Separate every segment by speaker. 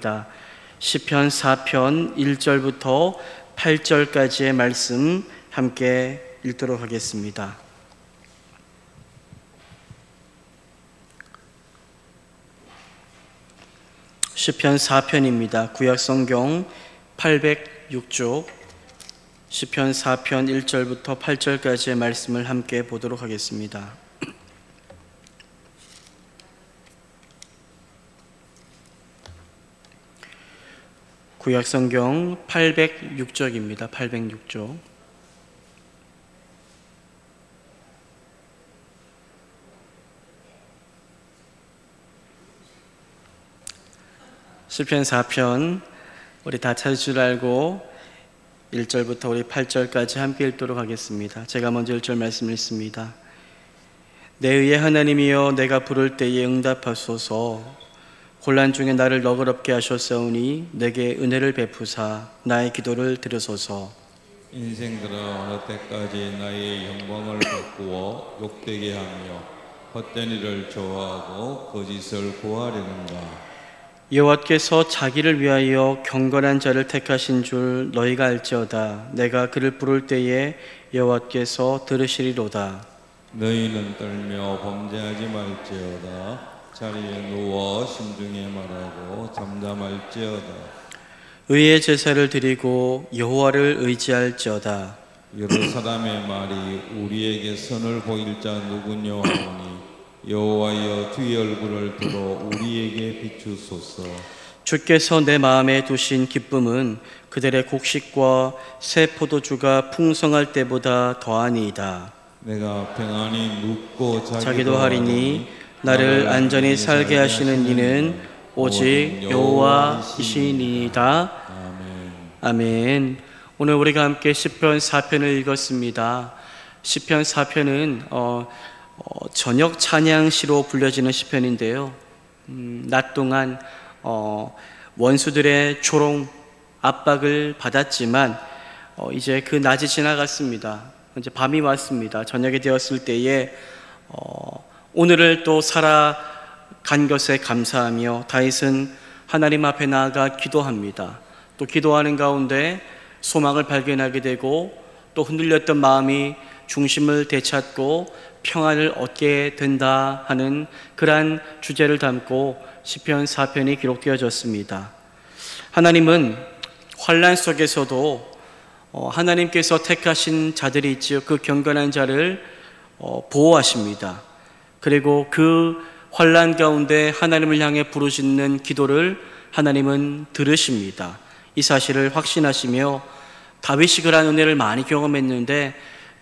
Speaker 1: 합니다. 시편 4편 1절부터 8절까지의 말씀 함께 읽도록 하겠습니다. 시편 4편입니다. 구약성경 806쪽 시편 4편 1절부터 8절까지의 말씀을 함께 보도록 하겠습니다. 구약성경 806쪽입니다. 806쪽. 시편 4편 우리 다 찾을 줄 알고 1절부터 우리 8절까지 함께 읽도록 하겠습니다. 제가 먼저 1절 말씀을 읽습니다. 내 의의 하나님이여 내가 부를 때에 응답하소서. 곤란 중에 나를 너그럽게 하셨사오니 내게 은혜를 베푸사 나의 기도를 들으소서.
Speaker 2: 인생들아 어느 때까지 나의 영광을 바꾸어 욕되게 하며 헛된 일을 좋아하고 거짓을 구하려는가.
Speaker 1: 여호와께서 자기를 위하여 경건한 자를 택하신 줄 너희가 알지어다. 내가 그를 부를 때에 여호와께서 들으시리로다.
Speaker 2: 너희는 떨며 범죄하지 말지어다. 자리에 누워 심중에 말하고 잠잠할지어다.
Speaker 1: 의의 제사를 드리고 여호와를 의지할지어다.
Speaker 2: 여러 사람의 말이 우리에게 선을 보일 자 누구뇨 하오니 여호와여 주의 얼굴을 들어 우리에게 비추소서.
Speaker 1: 주께서 내 마음에 두신 기쁨은 그들의 곡식과 새 포도주가 풍성할 때보다 더하니이다.
Speaker 2: 내가 평안히 눕고
Speaker 1: 자기도 하리니 나를 안전히 살게 하시는 이는 오직 여호와이시니이다. 아멘. 오늘 우리가 함께 시편 4편을 읽었습니다. 시편 4편은 저녁 찬양시로 불려지는 시편인데요. 낮 동안 원수들의 조롱, 압박을 받았지만 이제 그 낮이 지나갔습니다. 이제 밤이 왔습니다. 저녁이 되었을 때에 오늘을 또 살아간 것에 감사하며 다윗은 하나님 앞에 나아가 기도합니다. 또 기도하는 가운데 소망을 발견하게 되고 또 흔들렸던 마음이 중심을 되찾고 평안을 얻게 된다 하는 그러한 주제를 담고 시편 4편이 기록되어졌습니다. 하나님은 환난 속에서도 하나님께서 택하신 자들이 있지요. 그 경건한 자를 보호하십니다. 그리고 그 환난 가운데 하나님을 향해 부르짖는 기도를 하나님은 들으십니다. 이 사실을 확신하시며 다윗이 그러한 은혜를 많이 경험했는데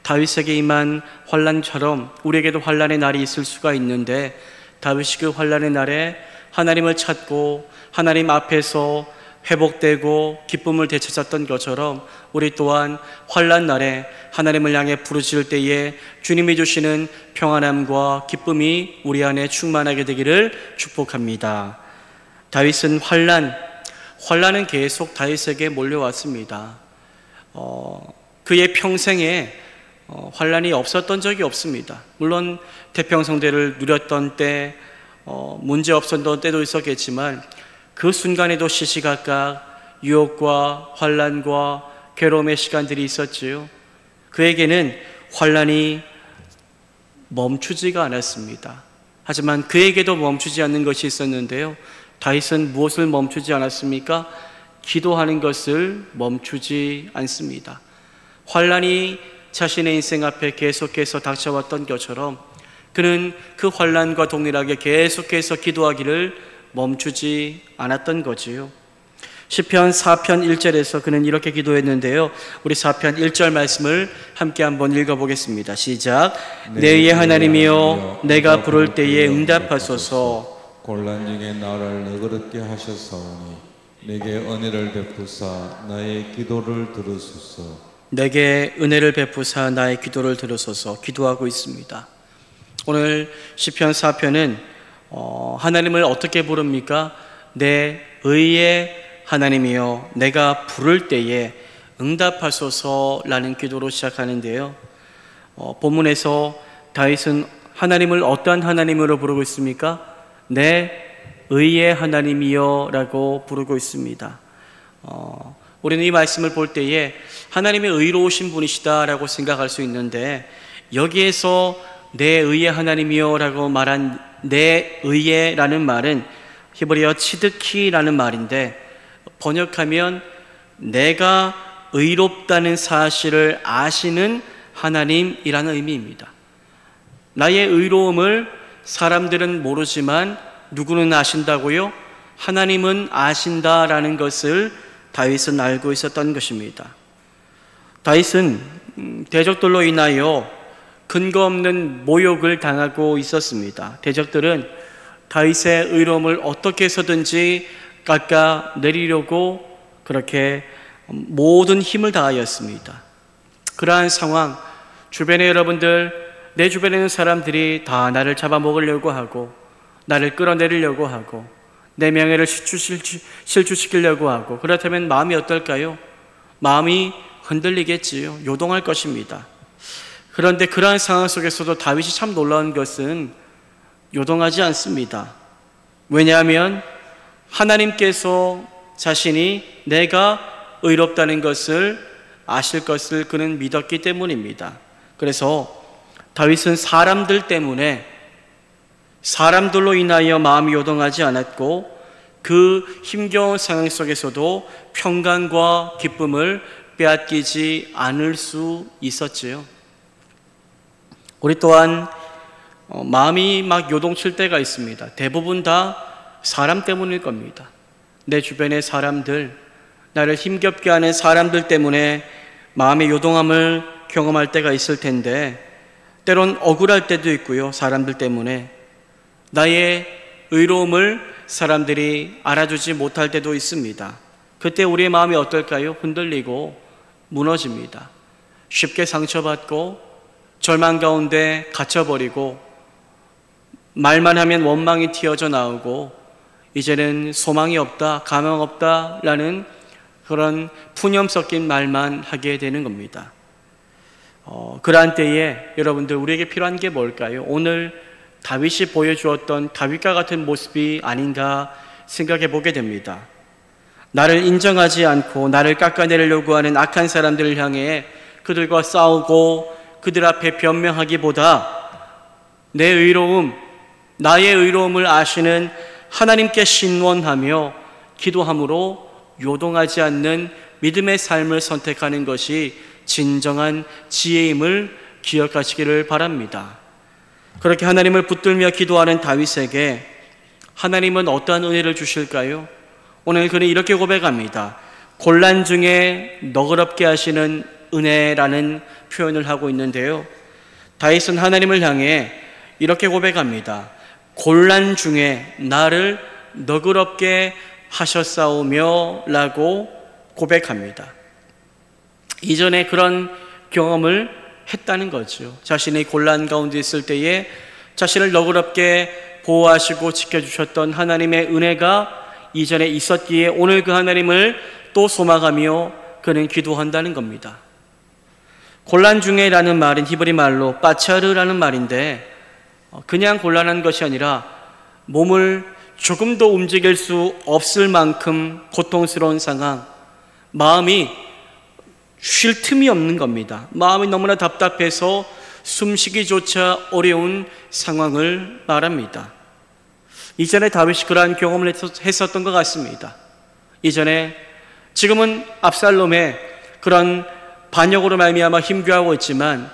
Speaker 1: 다윗에게 임한 환난처럼 우리에게도 환난의 날이 있을 수가 있는데 다윗이 그 환난의 날에 하나님을 찾고 하나님 앞에서 회복되고 기쁨을 되찾았던 것처럼 우리 또한 환난 날에 하나님을 향해 부르짖을 때에 주님이 주시는 평안함과 기쁨이 우리 안에 충만하게 되기를 축복합니다. 다윗은 환난은 계속 다윗에게 몰려왔습니다. 그의 평생에 환난이 없었던 적이 없습니다. 물론 태평성대를 누렸던 때 문제 없었던 때도 있었겠지만 그 순간에도 시시각각 유혹과 환난과 괴로움의 시간들이 있었지요. 그에게는 환난이 멈추지가 않았습니다. 하지만 그에게도 멈추지 않는 것이 있었는데요. 다윗은 무엇을 멈추지 않았습니까? 기도하는 것을 멈추지 않습니다. 환난이 자신의 인생 앞에 계속해서 닥쳐왔던 것처럼 그는 그 환난과 동일하게 계속해서 기도하기를 멈추지 않았던 거지요. 시편 4편 1절에서 그는 이렇게 기도했는데요. 우리 4편 1절 말씀을 함께 한번 읽어보겠습니다. 시작. 내 의의 하나님이여 내가 부를 때에 응답하소서.
Speaker 2: 곤란 중에 나를 너그럽게 하셨사오니 내게 은혜를 베푸사 나의 기도를 들으소서.
Speaker 1: 내게 은혜를 베푸사 나의 기도를 들으소서. 기도하고 있습니다. 오늘 시편 4편은 하나님을 어떻게 부릅니까? 내 의의 하나님이여 내가 부를 때에 응답하소서라는 기도로 시작하는데요. 본문에서 다윗은 하나님을 어떠한 하나님으로 부르고 있습니까? 내 의의 하나님이여 라고 부르고 있습니다. 우리는 이 말씀을 볼 때에 하나님의 의로우신 분이시다라고 생각할 수 있는데, 여기에서 내 의의 하나님이여 라고 말한 내 의의라는 말은 히브리어 치드키라는 말인데, 번역하면 내가 의롭다는 사실을 아시는 하나님이라는 의미입니다. 나의 의로움을 사람들은 모르지만 누구는 아신다고요? 하나님은 아신다라는 것을 다윗은 알고 있었던 것입니다. 다윗은 대적들로 인하여 근거 없는 모욕을 당하고 있었습니다. 대적들은 다윗의 의로움을 어떻게 해서든지 깎아내리려고 그렇게 모든 힘을 다하였습니다. 그러한 상황, 주변의 여러분들, 내 주변에 있는 사람들이 다 나를 잡아먹으려고 하고, 나를 끌어내리려고 하고, 내 명예를 실추시키려고 하고, 그렇다면 마음이 어떨까요? 마음이 흔들리겠지요. 요동할 것입니다. 그런데 그러한 상황 속에서도 다윗이 참 놀라운 것은 요동하지 않습니다. 왜냐하면 하나님께서 자신이 내가 의롭다는 것을 아실 것을 그는 믿었기 때문입니다. 그래서 다윗은 사람들 때문에, 사람들로 인하여 마음이 요동하지 않았고, 그 힘겨운 상황 속에서도 평강과 기쁨을 빼앗기지 않을 수 있었지요. 우리 또한 마음이 막 요동칠 때가 있습니다. 대부분 다 사람 때문일 겁니다. 내 주변의 사람들, 나를 힘겹게 하는 사람들 때문에 마음의 요동함을 경험할 때가 있을 텐데, 때론 억울할 때도 있고요. 사람들 때문에 나의 의로움을 사람들이 알아주지 못할 때도 있습니다. 그때 우리의 마음이 어떨까요? 흔들리고 무너집니다. 쉽게 상처받고 절망 가운데 갇혀버리고, 말만 하면 원망이 튀어져 나오고, 이제는 소망이 없다, 가망 없다라는 그런 푸념 섞인 말만 하게 되는 겁니다. 그러한 때에 여러분들, 우리에게 필요한 게 뭘까요? 오늘 다윗이 보여주었던 다윗과 같은 모습이 아닌가 생각해 보게 됩니다. 나를 인정하지 않고 나를 깎아내리려고 하는 악한 사람들을 향해 그들과 싸우고 그들 앞에 변명하기보다, 내 의로움, 나의 의로움을 아시는 하나님께 신원하며 기도함으로 요동하지 않는 믿음의 삶을 선택하는 것이 진정한 지혜임을 기억하시기를 바랍니다. 그렇게 하나님을 붙들며 기도하는 다윗에게 하나님은 어떠한 은혜를 주실까요? 오늘 그는 이렇게 고백합니다. 곤란 중에 너그럽게 하시는 은혜라는 표현을 하고 있는데요, 다윗은 하나님을 향해 이렇게 고백합니다. 곤란 중에 나를 너그럽게 하셨사오며 라고 고백합니다. 이전에 그런 경험을 했다는 거죠. 자신의 곤란 가운데 있을 때에 자신을 너그럽게 보호하시고 지켜주셨던 하나님의 은혜가 이전에 있었기에 오늘 그 하나님을 또 소망하며 그는 기도한다는 겁니다. 곤란 중에라는 말은 히브리 말로 빠차르라는 말인데, 그냥 곤란한 것이 아니라 몸을 조금도 움직일 수 없을 만큼 고통스러운 상황, 마음이 쉴 틈이 없는 겁니다. 마음이 너무나 답답해서 숨쉬기조차 어려운 상황을 말합니다. 이전에 다윗이 그러한 경험을 했었던 것 같습니다. 이전에, 지금은 압살롬의 그런 반역으로 말미암아 힘겨워하고 있지만,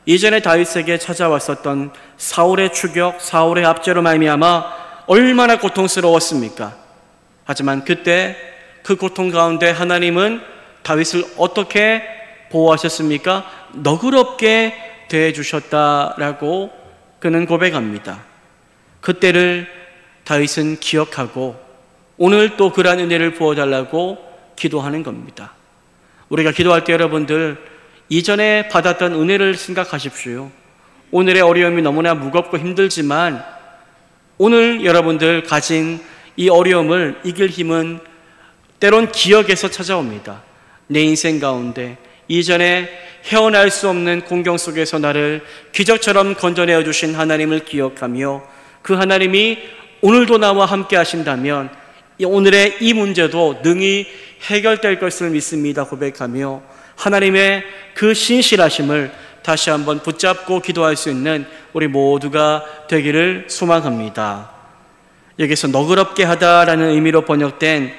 Speaker 1: 이전에 다윗에게 찾아왔었던 사울의 추격, 사울의 압제로 말미암아 얼마나 고통스러웠습니까? 하지만 그때 그 고통 가운데 하나님은 다윗을 어떻게 보호하셨습니까? 너그럽게 대해주셨다라고 그는 고백합니다. 그때를 다윗은 기억하고 오늘 또 그러한 은혜를 부어달라고 기도하는 겁니다. 우리가 기도할 때 여러분들, 이전에 받았던 은혜를 생각하십시오. 오늘의 어려움이 너무나 무겁고 힘들지만 오늘 여러분들 가진 이 어려움을 이길 힘은 때론 기억에서 찾아옵니다. 내 인생 가운데 이전에 헤어날 수 없는 공경 속에서 나를 기적처럼 건져내어 주신 하나님을 기억하며 그 하나님이 오늘도 나와 함께 하신다면 오늘의 이 문제도 능히 해결될 것을 믿습니다 고백하며 하나님의 그 신실하심을 다시 한번 붙잡고 기도할 수 있는 우리 모두가 되기를 소망합니다. 여기서 너그럽게 하다라는 의미로 번역된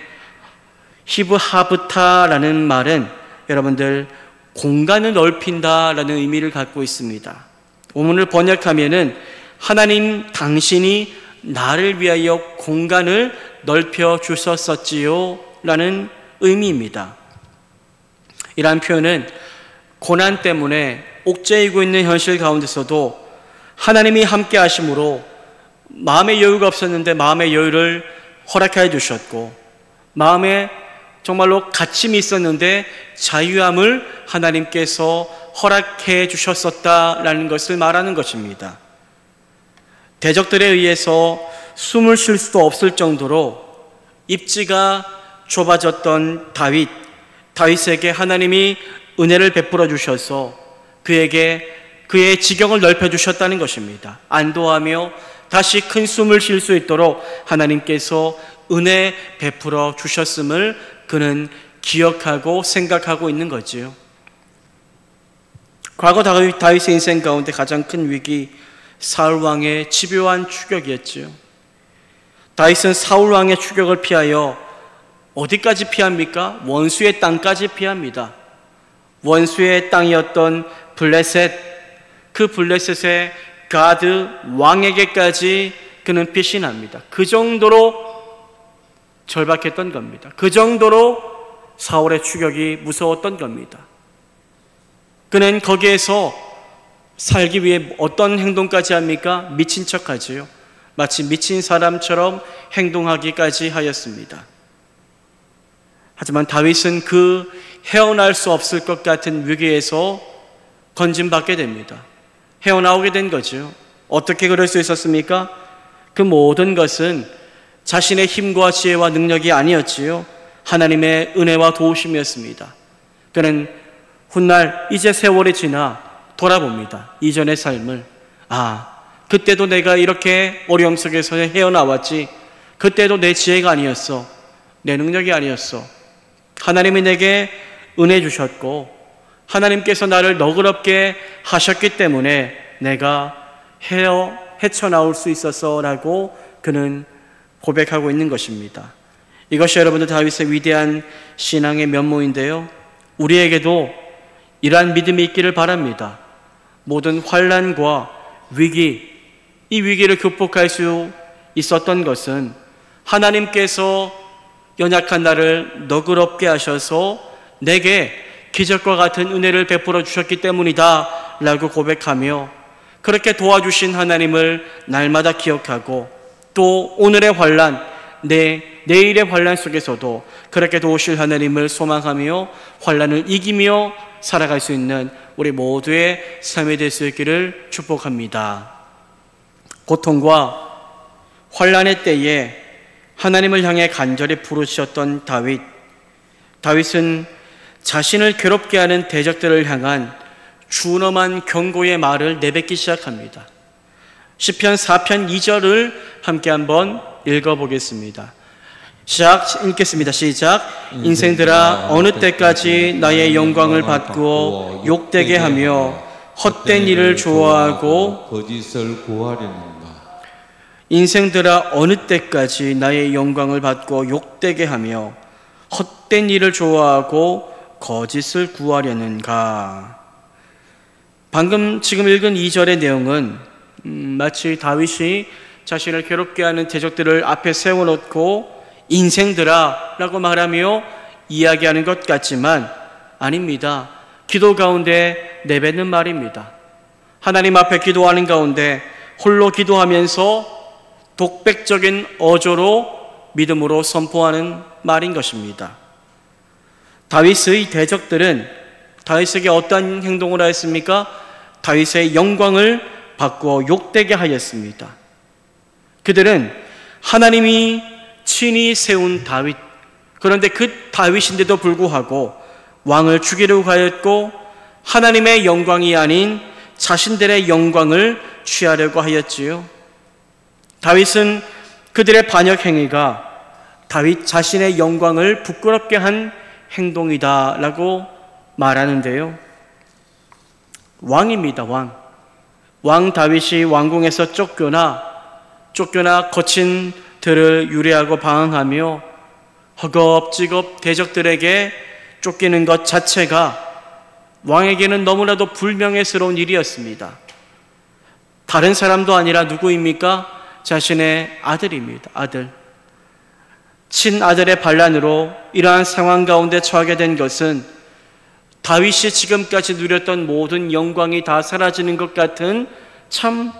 Speaker 1: 히브하브타라는 말은 여러분들 공간을 넓힌다라는 의미를 갖고 있습니다. 오문을 번역하면은 하나님 당신이 나를 위하여 공간을 넓혀 주셨었지요 라는 의미입니다. 이러한 표현은 고난 때문에 옥죄이고 있는 현실 가운데서도 하나님이 함께 하심으로 마음의 여유가 없었는데 마음의 여유를 허락해 주셨고 마음에 정말로 갇힘이 있었는데 자유함을 하나님께서 허락해 주셨었다라는 것을 말하는 것입니다. 대적들에 의해서 숨을 쉴 수도 없을 정도로 입지가 좁아졌던 다윗에게 하나님이 은혜를 베풀어 주셔서 그에게 그의 지경을 넓혀 주셨다는 것입니다. 안도하며 다시 큰 숨을 쉴 수 있도록 하나님께서 은혜 베풀어 주셨음을 그는 기억하고 생각하고 있는 거지요. 과거 다윗의 인생 가운데 가장 큰 위기, 사울 왕의 집요한 추격이었지요. 다윗은 사울 왕의 추격을 피하여 어디까지 피합니까? 원수의 땅까지 피합니다. 원수의 땅이었던 블레셋, 그 블레셋의 가드 왕에게까지 그는 피신합니다. 그 정도로 절박했던 겁니다. 그 정도로 사울의 추격이 무서웠던 겁니다. 그는 거기에서 살기 위해 어떤 행동까지 합니까? 미친 척하지요. 마치 미친 사람처럼 행동하기까지 하였습니다. 하지만 다윗은 그 헤어날 수 없을 것 같은 위기에서 건짐받게 됩니다. 헤어나오게 된 거죠. 어떻게 그럴 수 있었습니까? 그 모든 것은 자신의 힘과 지혜와 능력이 아니었지요. 하나님의 은혜와 도우심이었습니다. 그는 훗날 이제 세월이 지나 돌아봅니다. 이전의 삶을. 그때도 내가 이렇게 어려움 속에서 헤어나왔지. 그때도 내 지혜가 아니었어. 내 능력이 아니었어. 하나님이 내게 은혜 주셨고 하나님께서 나를 너그럽게 하셨기 때문에 내가 헤쳐나올 수 있었어라고 그는 고백하고 있는 것입니다. 이것이 여러분들 다윗의 위대한 신앙의 면모인데요. 우리에게도 이러한 믿음이 있기를 바랍니다. 모든 환난과 위기, 이 위기를 극복할 수 있었던 것은 하나님께서 연약한 나를 너그럽게 하셔서 내게 기적과 같은 은혜를 베풀어 주셨기 때문이다 라고 고백하며 그렇게 도와주신 하나님을 날마다 기억하고 또 오늘의 환난, 내일의 환난 속에서도 그렇게 도우실 하나님을 소망하며 환난을 이기며 살아갈 수 있는 우리 모두의 삶이 될 수 있기를 축복합니다. 고통과 환난의 때에 하나님을 향해 간절히 부르셨던 다윗은 자신을 괴롭게 하는 대적들을 향한 준엄한 경고의 말을 내뱉기 시작합니다. 시편 4편 2절을 함께 한번 읽어보겠습니다. 읽겠습니다. 시작. 인생들아 어느 때까지 나의 영광을 바꾸어 욕되게 하며 헛된 일을 좋아하고
Speaker 2: 거짓을 구하려는가.
Speaker 1: 인생들아 어느 때까지 나의 영광을 바꾸어 욕되게 하며 헛된 일을 좋아하고 거짓을 구하려는가. 방금 지금 읽은 2절의 내용은 마치 다윗이 자신을 괴롭게 하는 대적들을 앞에 세워놓고 인생들아 라고 말하며 이야기하는 것 같지만 아닙니다. 기도 가운데 내뱉는 말입니다. 하나님 앞에 기도하는 가운데 홀로 기도하면서 독백적인 어조로 믿음으로 선포하는 말인 것입니다. 다윗의 대적들은 다윗에게 어떤 행동을 하였습니까? 다윗의 영광을 바꾸어 욕되게 하였습니다. 그들은 하나님이 친히 세운 다윗, 그런데 그 다윗인데도 불구하고 왕을 죽이려고 하였고 하나님의 영광이 아닌 자신들의 영광을 취하려고 하였지요. 다윗은 그들의 반역 행위가 다윗 자신의 영광을 부끄럽게 한 행동이다라고 말하는데요. 왕입니다. 왕 다윗이 왕궁에서 쫓겨나 거친 들을 유리하고 방황하며 허겁지겁 대적들에게 쫓기는 것 자체가 왕에게는 너무나도 불명예스러운 일이었습니다. 다른 사람도 아니라 누구입니까? 자신의 아들입니다. 아들. 친아들의 반란으로 이러한 상황 가운데 처하게 된 것은 다윗이 지금까지 누렸던 모든 영광이 다 사라지는 것 같은 참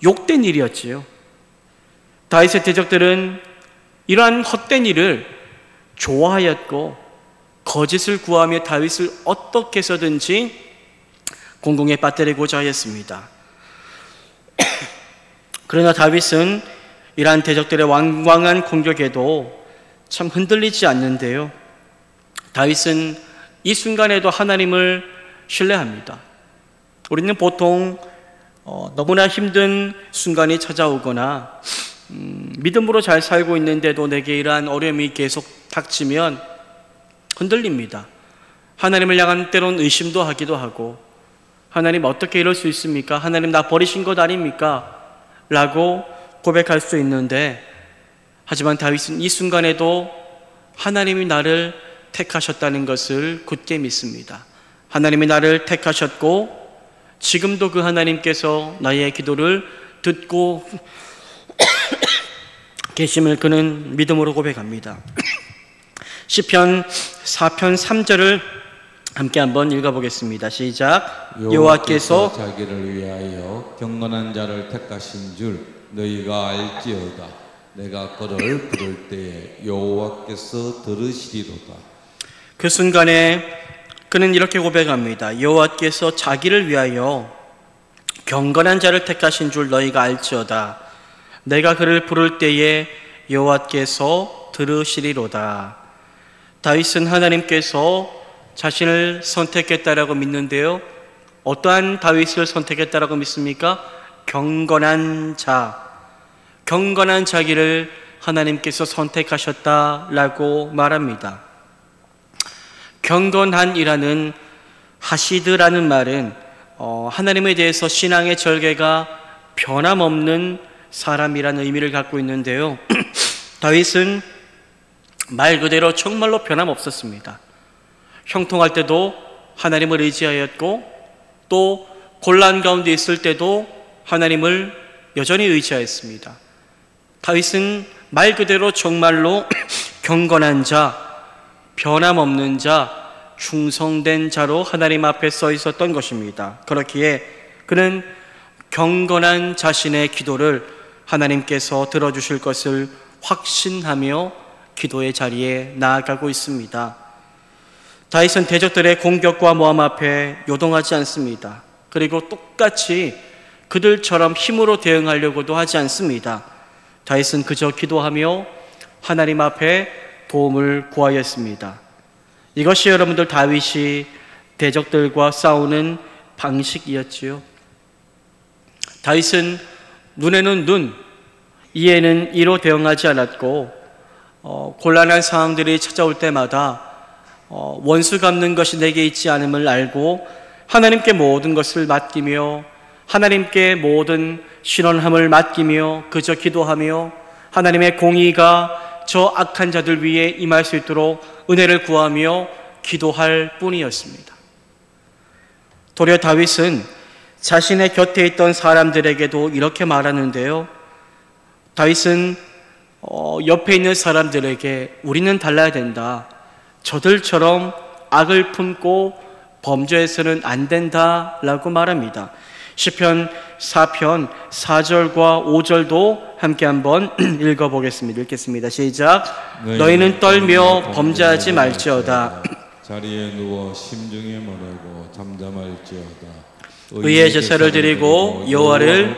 Speaker 1: 욕된 일이었지요. 다윗의 대적들은 이러한 헛된 일을 좋아하였고 거짓을 구하며 다윗을 어떻게 해서든지 공공에 빠뜨리고자 하였습니다. 그러나 다윗은 이러한 대적들의 완강한 공격에도 참 흔들리지 않는데요. 다윗은 이 순간에도 하나님을 신뢰합니다. 우리는 보통 너무나 힘든 순간이 찾아오거나 믿음으로 잘 살고 있는데도 내게 이러한 어려움이 계속 닥치면 흔들립니다. 하나님을 향한 때론 의심도 하기도 하고, 하나님 어떻게 이럴 수 있습니까? 하나님 나 버리신 것 아닙니까? 라고 고백할 수 있는데, 하지만 다윗은 이 순간에도 하나님이 나를 택하셨다는 것을 굳게 믿습니다. 하나님이 나를 택하셨고 지금도 그 하나님께서 나의 기도를 듣고 계심을 그는 믿음으로 고백합니다. 시편 4편 3절을 함께 한번 읽어보겠습니다. 시작. 여호와께서
Speaker 2: 자기를 위하여 경건한 자를 택하신 줄 너희가 알지어다. 내가 그를 부를 때에 여호와께서 들으시리로다.
Speaker 1: 그 순간에 그는 이렇게 고백합니다. 여호와께서 자기를 위하여 경건한 자를 택하신 줄 너희가 알지어다. 내가 그를 부를 때에 여호와께서 들으시리로다. 다윗은 하나님께서 자신을 선택했다라고 믿는데요. 어떠한 다윗을 선택했다라고 믿습니까? 경건한 자기를 하나님께서 선택하셨다라고 말합니다. 경건한이라는 하시드라는 말은 하나님에 대해서 신앙의 절개가 변함없는 사람이라는 의미를 갖고 있는데요. 다윗은 말 그대로 정말로 변함없었습니다. 형통할 때도 하나님을 의지하였고 또 곤란 가운데 있을 때도 하나님을 여전히 의지하였습니다. 다윗은 말 그대로 정말로 경건한 자, 변함없는 자, 충성된 자로 하나님 앞에 서 있었던 것입니다. 그렇기에 그는 경건한 자신의 기도를 하나님께서 들어주실 것을 확신하며 기도의 자리에 나아가고 있습니다. 다윗은 대적들의 공격과 모함 앞에 요동하지 않습니다. 그리고 똑같이 그들처럼 힘으로 대응하려고도 하지 않습니다. 다윗은 그저 기도하며 하나님 앞에 도움을 구하였습니다. 이것이 여러분들 다윗이 대적들과 싸우는 방식이었지요. 다윗은 눈에는 눈, 이에는 이로 대응하지 않았고 곤란한 상황들이 찾아올 때마다 원수 갚는 것이 내게 있지 않음을 알고 하나님께 모든 것을 맡기며 하나님께 모든 신원함을 맡기며 그저 기도하며 하나님의 공의가 저 악한 자들 위에 임할 수 있도록 은혜를 구하며 기도할 뿐이었습니다. 도리어 다윗은 자신의 곁에 있던 사람들에게도 이렇게 말하는데요. 다윗은 옆에 있는 사람들에게 우리는 달라야 된다. 저들처럼 악을 품고 범죄해서는 안 된다라고 말합니다. 시편 4편 4절과 5절도 함께 한번 읽어보겠습니다. 읽겠습니다. 시작. 너희는 떨며 범죄하지 말지어다.
Speaker 2: 자리에 누워 심중에 머물고 잠잠할지어다.
Speaker 1: 의의 제사를 드리고 여호와를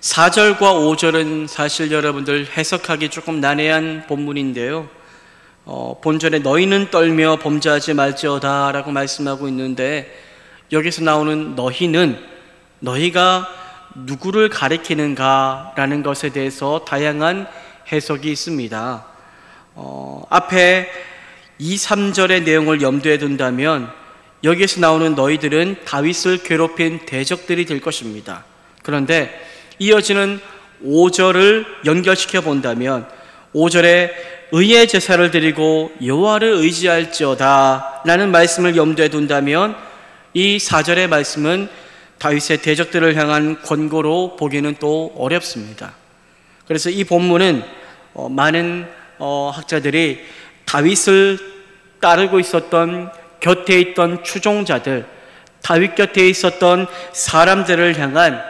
Speaker 1: 4절과 5절은 사실 여러분들 해석하기 조금 난해한 본문인데요. 본절에 너희는 떨며 범죄하지 말지어다 라고 말씀하고 있는데 여기서 나오는 너희는 너희가 누구를 가리키는가라는 것에 대해서 다양한 해석이 있습니다. 앞에 2, 3절의 내용을 염두에 둔다면 여기에서 나오는 너희들은 다윗을 괴롭힌 대적들이 될 것입니다. 그런데 이어지는 5절을 연결시켜 본다면 5절에 의의 제사를 드리고 여호와를 의지할지어다 라는 말씀을 염두에 둔다면 이 4절의 말씀은 다윗의 대적들을 향한 권고로 보기는 또 어렵습니다. 그래서 이 본문은 많은 학자들이 다윗을 따르고 있었던 곁에 있던 추종자들, 다윗 곁에 있었던 사람들을 향한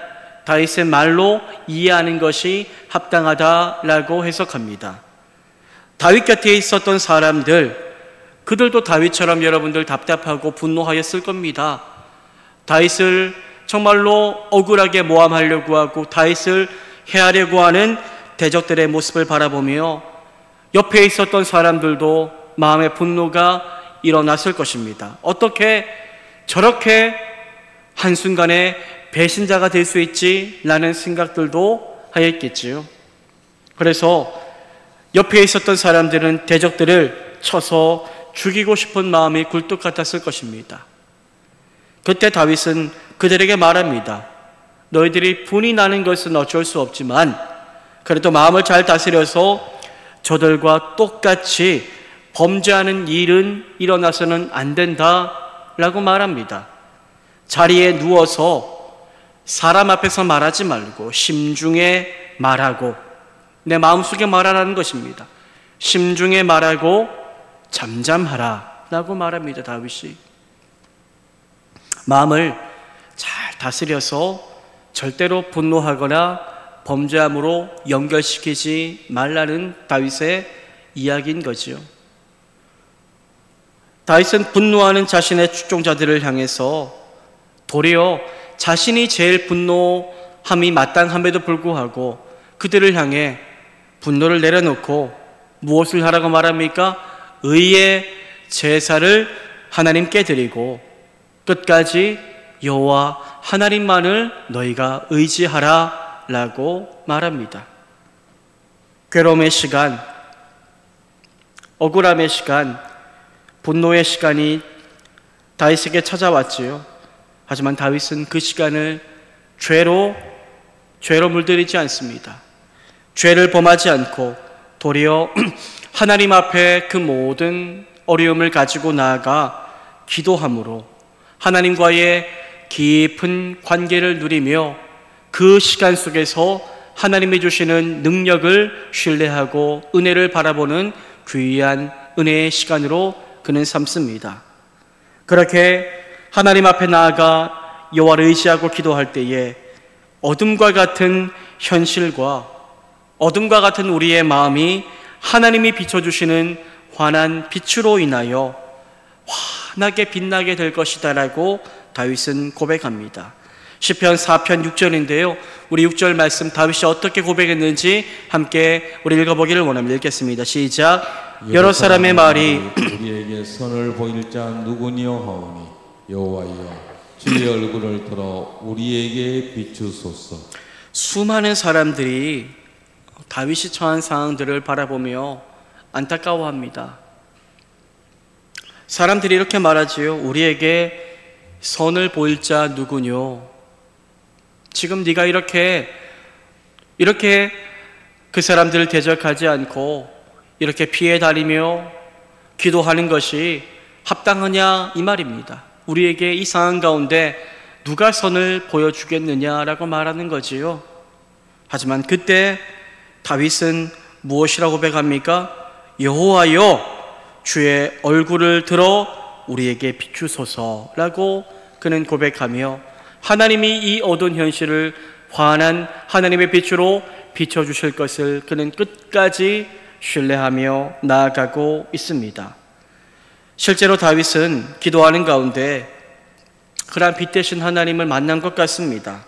Speaker 1: 다윗의 말로 이해하는 것이 합당하다라고 해석합니다. 다윗 곁에 있었던 사람들, 그들도 다윗처럼 여러분들 답답하고 분노하였을 겁니다. 다윗을 정말로 억울하게 모함하려고 하고 다윗을 해하려고 하는 대적들의 모습을 바라보며 옆에 있었던 사람들도 마음의 분노가 일어났을 것입니다. 어떻게 저렇게 한순간에 배신자가 될 수 있지? 라는 생각들도 하였겠지요. 그래서 옆에 있었던 사람들은 대적들을 쳐서 죽이고 싶은 마음이 굴뚝 같았을 것입니다. 그때 다윗은 그들에게 말합니다. 너희들이 분이 나는 것은 어쩔 수 없지만 그래도 마음을 잘 다스려서 저들과 똑같이 범죄하는 일은 일어나서는 안 된다라고 말합니다. 자리에 누워서 사람 앞에서 말하지 말고 심중에 말하고, 내 마음속에 말하라는 것입니다. 심중에 말하고 잠잠하라 라고 말합니다. 다윗이 마음을 잘 다스려서 절대로 분노하거나 범죄함으로 연결시키지 말라는 다윗의 이야기인 거지요. 다윗은 분노하는 자신의 추종자들을 향해서 도리어 자신이 제일 분노함이 마땅함에도 불구하고 그들을 향해 분노를 내려놓고 무엇을 하라고 말합니까? 의의 제사를 하나님께 드리고 끝까지 여호와 하나님만을 너희가 의지하라 라고 말합니다. 괴로움의 시간, 억울함의 시간, 분노의 시간이 다윗에게 찾아왔지요. 하지만 다윗은 그 시간을 죄로 물들이지 않습니다. 죄를 범하지 않고 도리어 하나님 앞에 그 모든 어려움을 가지고 나아가 기도함으로 하나님과의 깊은 관계를 누리며 그 시간 속에서 하나님이 주시는 능력을 신뢰하고 은혜를 바라보는 귀한 은혜의 시간으로 그는 삼습니다. 그렇게 하나님 앞에 나아가 여호와를 의지하고 기도할 때에 어둠과 같은 현실과 어둠과 같은 우리의 마음이 하나님이 비춰주시는 환한 빛으로 인하여 환하게 빛나게 될 것이다 라고 다윗은 고백합니다. 시편 4편 6절인데요. 우리 6절 말씀 다윗이 어떻게 고백했는지 함께 우리 읽어보기를 원합니다. 읽겠습니다. 시작. 여러 사람의 말이
Speaker 2: 우리에게 선을 보일 자 누구니요 하오니 여호와여 주의 얼굴을 들어 우리에게 비추소서.
Speaker 1: 수많은 사람들이 다윗이 처한 상황들을 바라보며 안타까워합니다. 사람들이 이렇게 말하지요. 우리에게 선을 보일 자 누구뇨? 지금 네가 이렇게 그 사람들을 대적하지 않고 이렇게 피해 다니며 기도하는 것이 합당하냐 이 말입니다. 우리에게 이 상황 가운데 누가 선을 보여주겠느냐라고 말하는 거지요. 하지만 그때 다윗은 무엇이라고 고백합니까? 여호와여 주의 얼굴을 들어 우리에게 비추소서라고 그는 고백하며 하나님이 이 어두운 현실을 환한 하나님의 빛으로 비춰주실 것을 그는 끝까지 신뢰하며 나아가고 있습니다. 실제로 다윗은 기도하는 가운데 그러한 빛 대신 하나님을 만난 것 같습니다.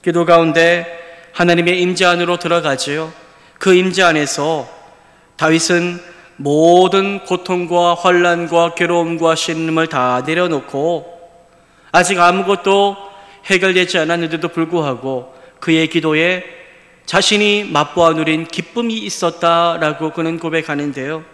Speaker 1: 기도 가운데 하나님의 임재 안으로 들어가지요. 그 임재 안에서 다윗은 모든 고통과 환난과 괴로움과 신음을 다 내려놓고 아직 아무것도 해결되지 않았는데도 불구하고 그의 기도에 자신이 맛보아 누린 기쁨이 있었다라고 그는 고백하는데요.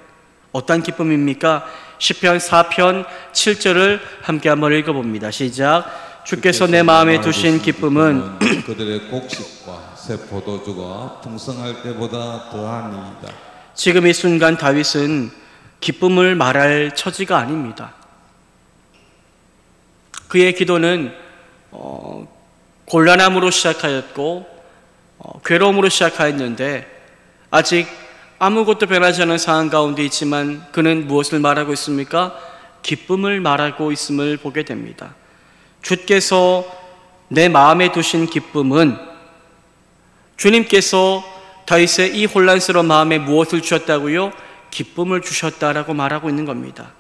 Speaker 1: 어떤 기쁨입니까? 시편 4편 7절을 함께 한번 읽어봅니다. 시작. 주께서 내 마음에 두신 기쁨은
Speaker 2: 그들의 곡식과 새 포도주가 풍성할 때보다 더하니이다.
Speaker 1: 지금 이 순간 다윗은 기쁨을 말할 처지가 아닙니다. 그의 기도는 곤란함으로 시작하였고 괴로움으로 시작하였는데 아직 아무것도 변하지 않은 상황 가운데 있지만 그는 무엇을 말하고 있습니까? 기쁨을 말하고 있음을 보게 됩니다. 주께서 내 마음에 두신 기쁨은, 주님께서 다윗의 이 혼란스러운 마음에 무엇을 주셨다고요? 기쁨을 주셨다라고 말하고 있는 겁니다.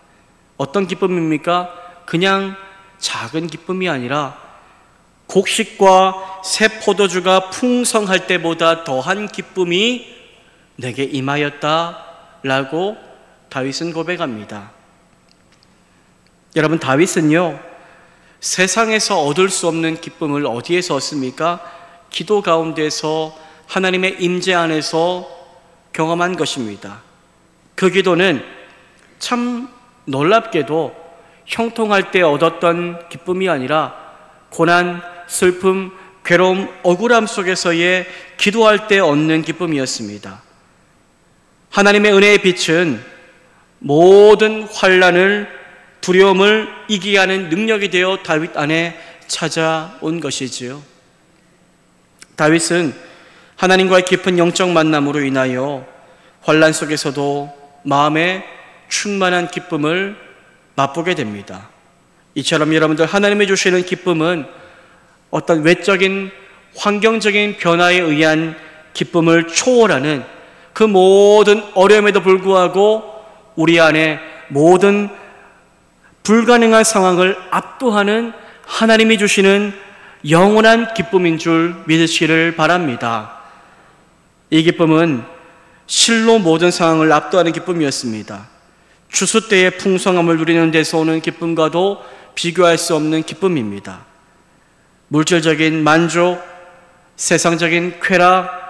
Speaker 1: 어떤 기쁨입니까? 그냥 작은 기쁨이 아니라 곡식과 새 포도주가 풍성할 때보다 더한 기쁨이 내게 임하였다라고 다윗은 고백합니다. 여러분, 다윗은요, 세상에서 얻을 수 없는 기쁨을 어디에서 얻습니까? 기도 가운데서 하나님의 임재 안에서 경험한 것입니다. 그 기도는 참 놀랍게도 형통할 때 얻었던 기쁨이 아니라 고난, 슬픔, 괴로움, 억울함 속에서의 기도할 때 얻는 기쁨이었습니다. 하나님의 은혜의 빛은 모든 환난을, 두려움을 이기게 하는 능력이 되어 다윗 안에 찾아온 것이지요. 다윗은 하나님과의 깊은 영적 만남으로 인하여 환난 속에서도 마음에 충만한 기쁨을 맛보게 됩니다. 이처럼 여러분들, 하나님이 주시는 기쁨은 어떤 외적인 환경적인 변화에 의한 기쁨을 초월하는, 그 모든 어려움에도 불구하고 우리 안에 모든 불가능한 상황을 압도하는 하나님이 주시는 영원한 기쁨인 줄 믿으시기를 바랍니다. 이 기쁨은 실로 모든 상황을 압도하는 기쁨이었습니다. 추수 때의 풍성함을 누리는 데서 오는 기쁨과도 비교할 수 없는 기쁨입니다. 물질적인 만족, 세상적인 쾌락,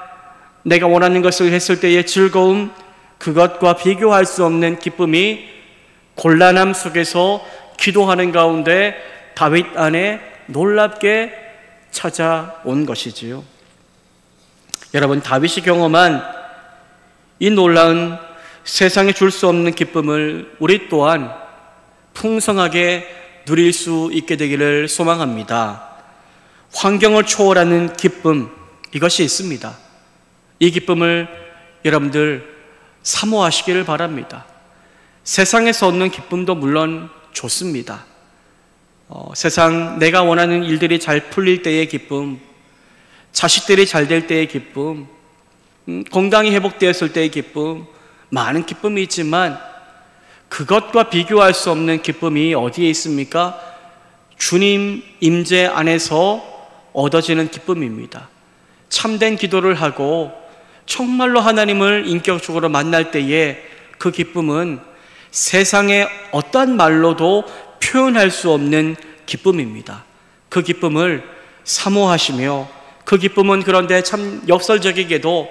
Speaker 1: 내가 원하는 것을 했을 때의 즐거움, 그것과 비교할 수 없는 기쁨이 곤란함 속에서 기도하는 가운데 다윗 안에 놀랍게 찾아온 것이지요. 여러분, 다윗이 경험한 이 놀라운 세상에 줄 수 없는 기쁨을 우리 또한 풍성하게 누릴 수 있게 되기를 소망합니다. 환경을 초월하는 기쁨, 이것이 있습니다. 이 기쁨을 여러분들 사모하시기를 바랍니다. 세상에서 얻는 기쁨도 물론 좋습니다. 세상 내가 원하는 일들이 잘 풀릴 때의 기쁨, 자식들이 잘 될 때의 기쁨, 건강이 회복되었을 때의 기쁨, 많은 기쁨이 있지만 그것과 비교할 수 없는 기쁨이 어디에 있습니까? 주님 임재 안에서 얻어지는 기쁨입니다. 참된 기도를 하고 정말로 하나님을 인격적으로 만날 때에 그 기쁨은 세상의 어떠한 말로도 표현할 수 없는 기쁨입니다. 그 기쁨을 사모하시며, 그 기쁨은 그런데 참 역설적이게도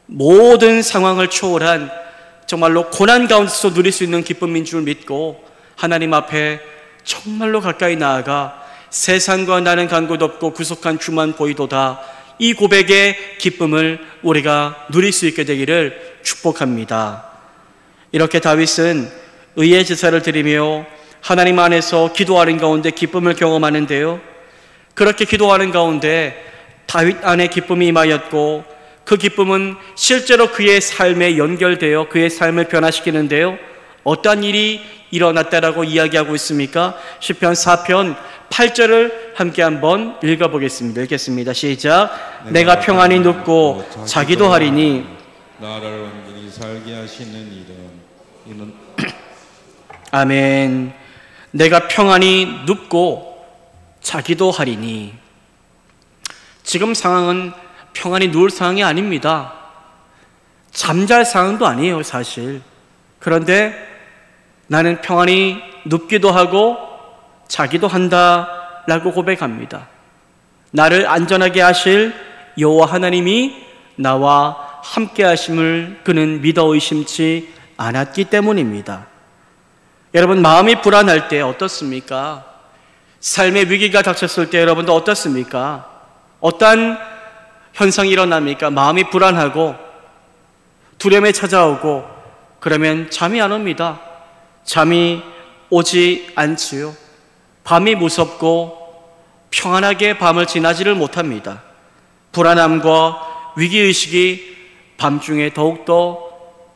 Speaker 1: 모든 상황을 초월한 정말로 고난 가운데서 누릴 수 있는 기쁨인 줄 믿고 하나님 앞에 정말로 가까이 나아가 세상과 나는 간 곳 없고 구속한 주만 보이도다, 이 고백의 기쁨을 우리가 누릴 수 있게 되기를 축복합니다. 이렇게 다윗은 의의 제사를 드리며 하나님 안에서 기도하는 가운데 기쁨을 경험하는데요, 그렇게 기도하는 가운데 다윗 안에 기쁨이 임하였고 그 기쁨은 실제로 그의 삶에 연결되어 그의 삶을 변화시키는데요, 어떠한 일이 일어났다라고 이야기하고 있습니까? 시편 4편 8절을 함께 한번 읽어보겠습니다. 읽겠습니다. 시작. 내가 평안히 눕고 자기도 하리니.
Speaker 2: 나를 온전히 살게 하시는 이는
Speaker 1: 아멘. 내가 평안히 눕고 자기도 하리니. 지금 상황은 평안히 누울 상황이 아닙니다. 잠잘 상황도 아니에요, 사실. 그런데 나는 평안히 눕기도 하고 자기도 한다라고 고백합니다. 나를 안전하게 하실 여호와 하나님이 나와 함께 하심을 그는 믿어 의심치 않았기 때문입니다. 여러분, 마음이 불안할 때 어떻습니까? 삶의 위기가 닥쳤을 때 여러분도 어떻습니까? 어떠한 현상이 일어납니까? 마음이 불안하고 두려움이 찾아오고 그러면 잠이 안 옵니다. 잠이 오지 않지요. 밤이 무섭고 평안하게 밤을 지나지를 못합니다. 불안함과 위기의식이 밤중에 더욱더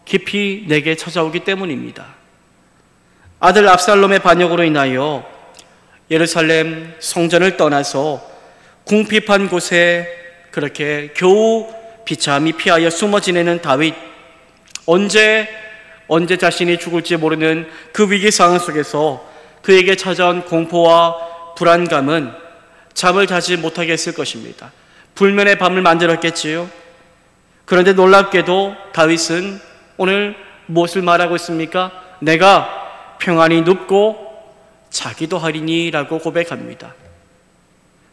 Speaker 1: 깊이 내게 찾아오기 때문입니다. 아들 압살롬의 반역으로 인하여 예루살렘 성전을 떠나서 궁핍한 곳에 그렇게 겨우 비참히 피하여 숨어 지내는 다윗, 언제 자신이 죽을지 모르는 그 위기 상황 속에서 그에게 찾아온 공포와 불안감은 잠을 자지 못하게 했을 것입니다. 불면의 밤을 만들었겠지요. 그런데 놀랍게도 다윗은 오늘 무엇을 말하고 있습니까? 내가 평안히 눕고 자기도 하리니 라고 고백합니다.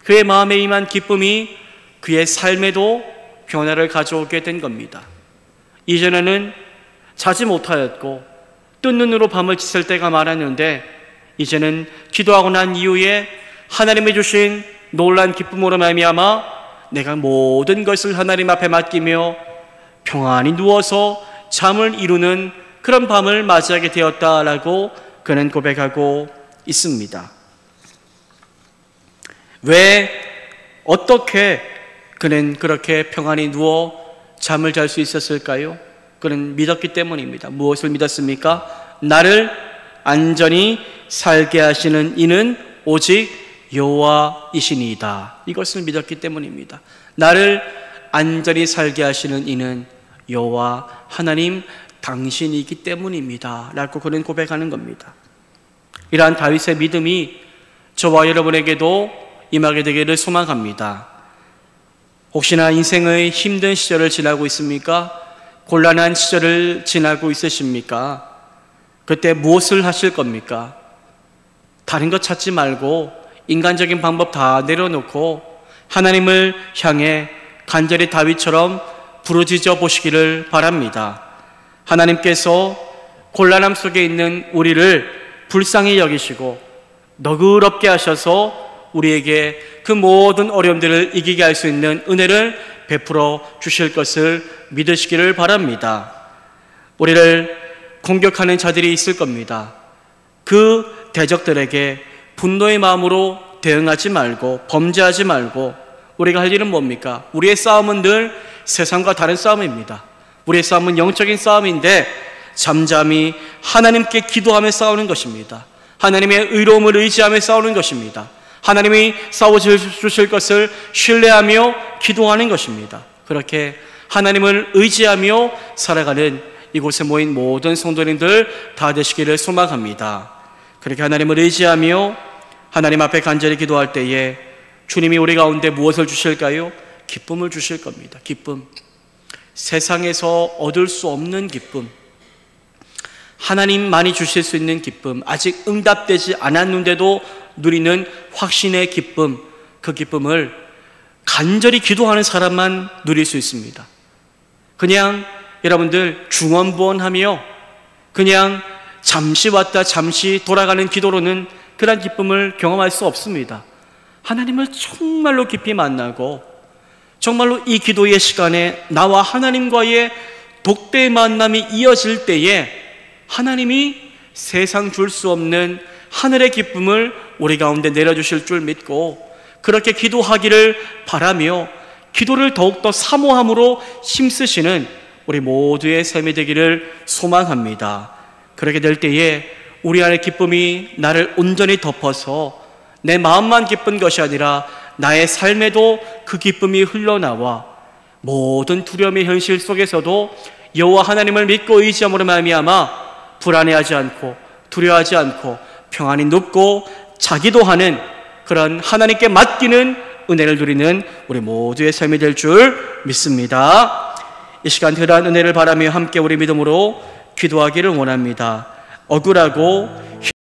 Speaker 1: 그의 마음에 임한 기쁨이 그의 삶에도 변화를 가져오게 된 겁니다. 이전에는 자지 못하였고 뜬 눈으로 밤을 지샐 때가 많았는데 이제는 기도하고 난 이후에 하나님이 주신 놀라운 기쁨으로 말미암아 내가 모든 것을 하나님 앞에 맡기며 평안히 누워서 잠을 이루는 그런 밤을 맞이하게 되었다라고 그는 고백하고 있습니다. 왜, 어떻게 그는 그렇게 평안히 누워 잠을 잘 수 있었을까요? 그는 믿었기 때문입니다. 무엇을 믿었습니까? 나를 안전히 살게 하시는 이는 오직 여호와이시니이다. 이것을 믿었기 때문입니다. 나를 안전히 살게 하시는 이는 여호와 하나님 당신이기 때문입니다 라고 그는 고백하는 겁니다. 이러한 다윗의 믿음이 저와 여러분에게도 임하게 되기를 소망합니다. 혹시나 인생의 힘든 시절을 지나고 있습니까? 곤란한 시절을 지나고 있으십니까? 그때 무엇을 하실 겁니까? 다른 것 찾지 말고 인간적인 방법 다 내려놓고 하나님을 향해 간절히 다윗처럼 부르짖어 보시기를 바랍니다. 하나님께서 곤란함 속에 있는 우리를 불쌍히 여기시고 너그럽게 하셔서 우리에게 그 모든 어려움들을 이기게 할 수 있는 은혜를 베풀어 주실 것을 믿으시기를 바랍니다. 우리를 공격하는 자들이 있을 겁니다. 그 대적들에게 분노의 마음으로 대응하지 말고 범죄하지 말고 우리가 할 일은 뭡니까? 우리의 싸움은 늘 세상과 다른 싸움입니다. 우리의 싸움은 영적인 싸움인데 잠잠히 하나님께 기도하며 싸우는 것입니다. 하나님의 의로움을 의지하며 싸우는 것입니다. 하나님이 싸워주실 것을 신뢰하며 기도하는 것입니다. 그렇게 하나님을 의지하며 살아가는 이곳에 모인 모든 성도님들 다 되시기를 소망합니다. 그렇게 하나님을 의지하며 하나님 앞에 간절히 기도할 때에 주님이 우리 가운데 무엇을 주실까요? 기쁨을 주실 겁니다. 기쁨. 세상에서 얻을 수 없는 기쁨, 하나님만이 주실 수 있는 기쁨, 아직 응답되지 않았는데도 누리는 확신의 기쁨, 그 기쁨을 간절히 기도하는 사람만 누릴 수 있습니다. 그냥 여러분들 중언부언하며 그냥 잠시 왔다 잠시 돌아가는 기도로는 그런 기쁨을 경험할 수 없습니다. 하나님을 정말로 깊이 만나고 정말로 이 기도의 시간에 나와 하나님과의 독대의 만남이 이어질 때에 하나님이 세상 줄 수 없는 하늘의 기쁨을 우리 가운데 내려주실 줄 믿고 그렇게 기도하기를 바라며 기도를 더욱더 사모함으로 힘쓰시는 우리 모두의 삶이 되기를 소망합니다. 그렇게 될 때에 우리 안의 기쁨이 나를 온전히 덮어서 내 마음만 기쁜 것이 아니라 나의 삶에도 그 기쁨이 흘러나와 모든 두려움의 현실 속에서도 여호와 하나님을 믿고 의지함으로 말미암아 불안해하지 않고 두려워하지 않고 평안히 눕고 자기도 하는 그런 하나님께 맡기는 은혜를 누리는 우리 모두의 삶이 될 줄 믿습니다. 이 시간 그러한 은혜를 바라며 함께 우리 믿음으로 기도하기를 원합니다. 억울하고